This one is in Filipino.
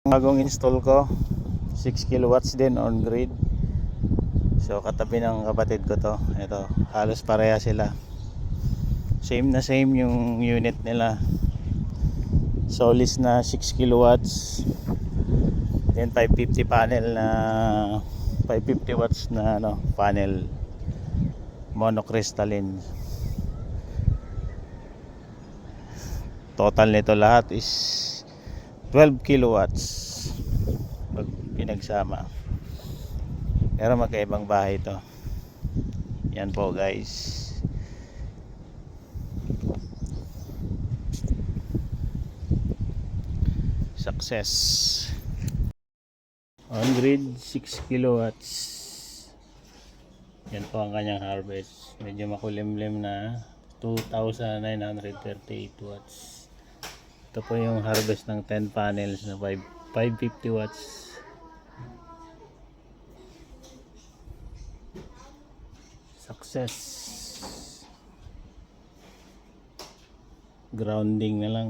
Bagong install ko 6 kilowatts din on grid. So katabi ng kapatid ko to. Ito, halos pareha sila. Same na same yung unit nila. Solis na 6 kilowatts. Then 550 panel na 550 watts na panel, monocrystalline. Total nito lahat is 12 kilowatts pag pinagsama. Pero magkaibang bahay to. Yan po guys. Success. On grid 6 kilowatts. Yan po ang kanyang harvest. Medyo makulimlim na 2,938 watts. Ito po yung harvest ng 10 panels na 550 watts. Success. Grounding na lang.